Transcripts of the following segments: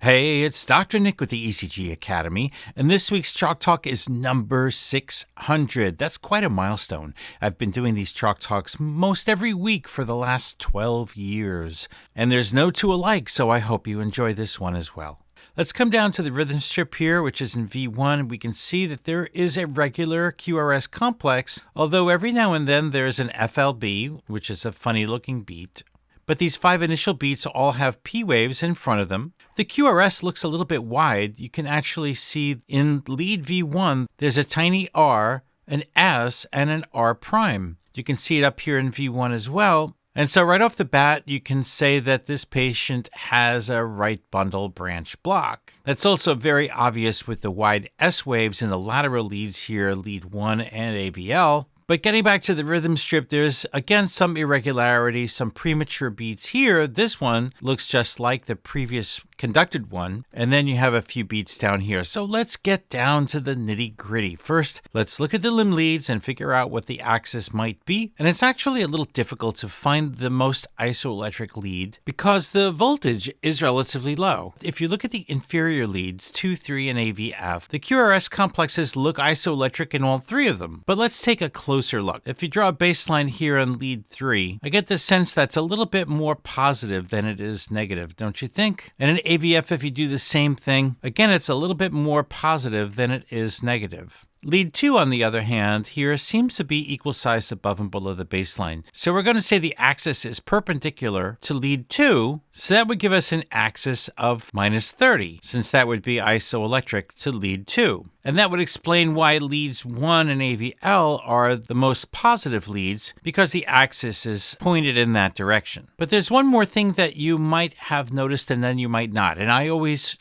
Hey, it's Dr. Nick with the ECG Academy, and this week's Chalk Talk is number 600. That's quite a milestone. I've been doing these Chalk Talks most every week for the last 12 years, and there's no two alike, so I hope you enjoy this one as well. Let's come down to the rhythm strip here, which is in V1. We can see that there is a regular QRS complex, although every now and then there's an FLB, which is a funny-looking beat. But these 5 initial beats all have P waves in front of them. The QRS looks a little bit wide. You can actually see in lead V1, there's a tiny R, an S, and an R prime. You can see it up here in V1 as well. And so right off the bat, you can say that this patient has a right bundle branch block. That's also very obvious with the wide S waves in the lateral leads here, lead 1 and AVL. But getting back to the rhythm strip, there's again some irregularity, some premature beats here. This one looks just like the previous conducted one, and then you have a few beats down here. So let's get down to the nitty-gritty. First, let's look at the limb leads and figure out what the axis might be. And it's actually a little difficult to find the most isoelectric lead because the voltage is relatively low. If you look at the inferior leads, 2, 3, and AVF, the QRS complexes look isoelectric in all 3 of them. But let's take a closer look. If you draw a baseline here on lead 3, I get the sense that's a little bit more positive than it is negative, don't you think? And in AVF, if you do the same thing, again, it's a little bit more positive than it is negative. Lead 2, on the other hand, here seems to be equal sized above and below the baseline. So we're going to say the axis is perpendicular to lead 2, so that would give us an axis of minus 30, since that would be isoelectric to lead 2. And that would explain why leads 1 and AVL are the most positive leads, because the axis is pointed in that direction. But there's one more thing that you might have noticed and then you might not. And I always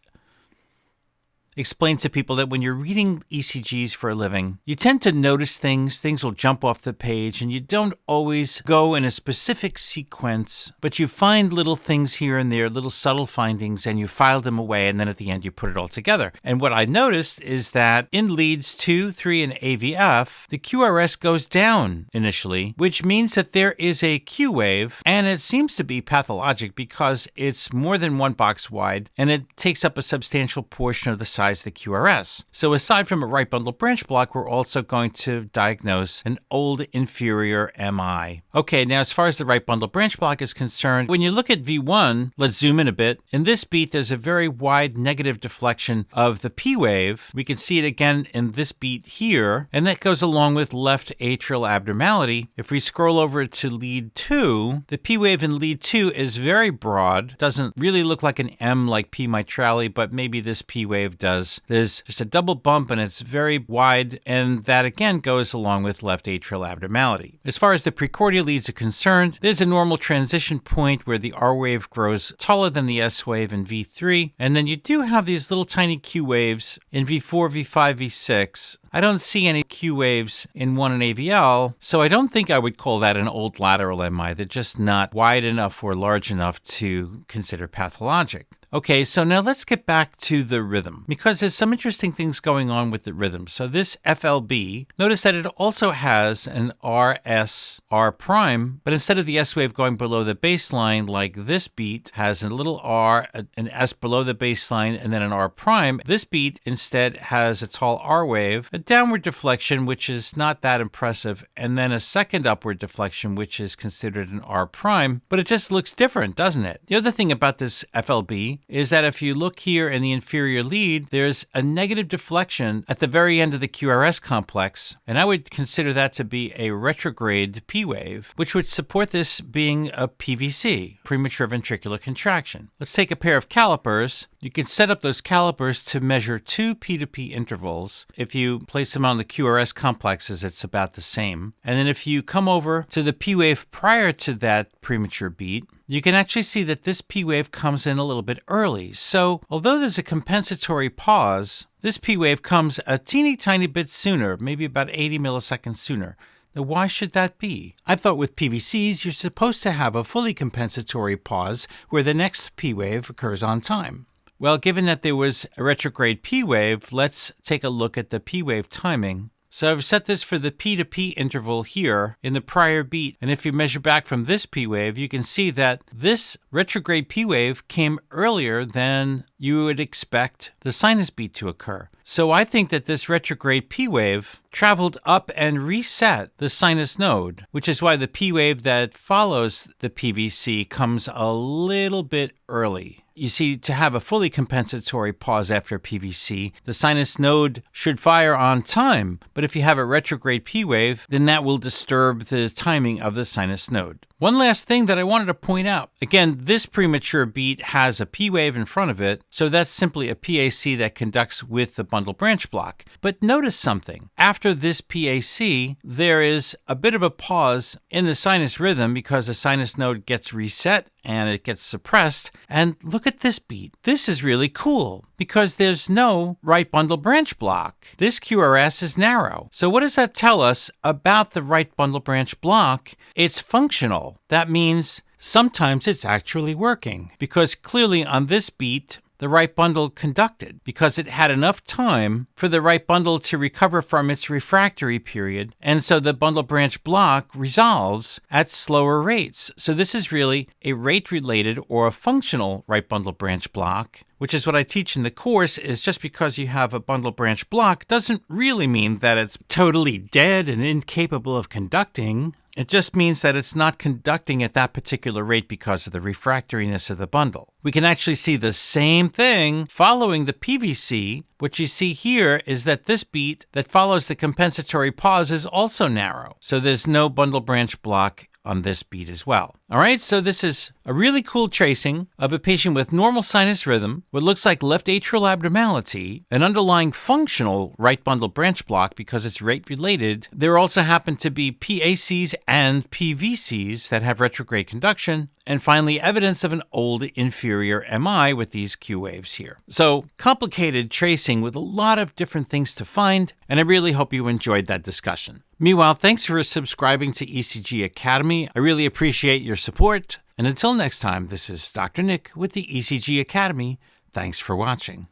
explain to people that when you're reading ECGs for a living, you tend to notice things will jump off the page, and you don't always go in a specific sequence, but you find little things here and there, little subtle findings, and you file them away, and then at the end you put it all together. And what I noticed is that in leads 2, 3, and AVF, the QRS goes down initially, which means that there is a Q wave, and it seems to be pathologic because it's more than 1 box wide, and it takes up a substantial portion of the size the QRS. So aside from a right bundle branch block, we're also going to diagnose an old inferior MI. Okay, now as far as the right bundle branch block is concerned, when you look at V1, let's zoom in a bit. In this beat, there's a very wide negative deflection of the P wave. We can see it again in this beat here, and that goes along with left atrial abnormality. If we scroll over to lead 2, the P wave in lead 2 is very broad. Doesn't really look like an M like P mitrale, but maybe this P wave does. There's just a double bump and it's very wide, and that again goes along with left atrial abnormality. As far as the precordial leads are concerned, there's a normal transition point where the R wave grows taller than the S wave in V3, and then you do have these little tiny Q waves in V4, V5, V6. I don't see any Q waves in 1 and AVL, so I don't think I would call that an old lateral MI. They're just not wide enough or large enough to consider pathologic. Okay, so now let's get back to the rhythm, because there's some interesting things going on with the rhythm. So this FLB, notice that it also has an RS R prime, but instead of the S wave going below the baseline, like this beat has a little R, an S below the baseline, and then an R prime, this beat instead has a tall R wave, a downward deflection, which is not that impressive, and then a second upward deflection, which is considered an R prime, but it just looks different, doesn't it? The other thing about this FLB is that if you look here in the inferior lead, there's a negative deflection at the very end of the QRS complex, and I would consider that to be a retrograde P wave, which would support this being a PVC, premature ventricular contraction. Let's take a pair of calipers. You can set up those calipers to measure 2 P2P intervals. If you place them on the QRS complexes, it's about the same. And then if you come over to the P wave prior to that premature beat, you can actually see that this P wave comes in a little bit early. So although there's a compensatory pause, this P wave comes a teeny tiny bit sooner, maybe about 80 milliseconds sooner. Now, why should that be? I thought with PVCs, you're supposed to have a fully compensatory pause where the next P wave occurs on time. Well, given that there was a retrograde P wave, let's take a look at the P wave timing. So I've set this for the P to P interval here in the prior beat. And if you measure back from this P wave, you can see that this retrograde P wave came earlier than you would expect the sinus beat to occur. So I think that this retrograde P wave traveled up and reset the sinus node, which is why the P wave that follows the PVC comes a little bit early. You see, to have a fully compensatory pause after PVC, the sinus node should fire on time. But if you have a retrograde P wave, then that will disturb the timing of the sinus node. One last thing that I wanted to point out. Again, this premature beat has a P wave in front of it, so that's simply a PAC that conducts with the bundle branch block. But notice something. After this PAC, there is a bit of a pause in the sinus rhythm because the sinus node gets reset and it gets suppressed. And look at this beat. This is really cool because there's no right bundle branch block. This QRS is narrow. So what does that tell us about the right bundle branch block? It's functional. That means sometimes it's actually working because clearly on this beat, the right bundle conducted because it had enough time for the right bundle to recover from its refractory period. And so the bundle branch block resolves at slower rates. So this is really a rate-related or a functional right bundle branch block, which is what I teach in the course. Is just because you have a bundle branch block doesn't really mean that it's totally dead and incapable of conducting. It just means that it's not conducting at that particular rate because of the refractoriness of the bundle. We can actually see the same thing following the PVC. What you see here is that this beat that follows the compensatory pause is also narrow. So there's no bundle branch block on this beat as well. All right, so this is a really cool tracing of a patient with normal sinus rhythm, what looks like left atrial abnormality, an underlying functional right bundle branch block because it's rate related. There also happen to be PACs and PVCs that have retrograde conduction, and finally evidence of an old inferior MI with these Q waves here. So complicated tracing with a lot of different things to find, and I really hope you enjoyed that discussion. Meanwhile, thanks for subscribing to ECG Academy. I really appreciate your support. And until next time, this is Dr. Nick with the ECG Academy. Thanks for watching.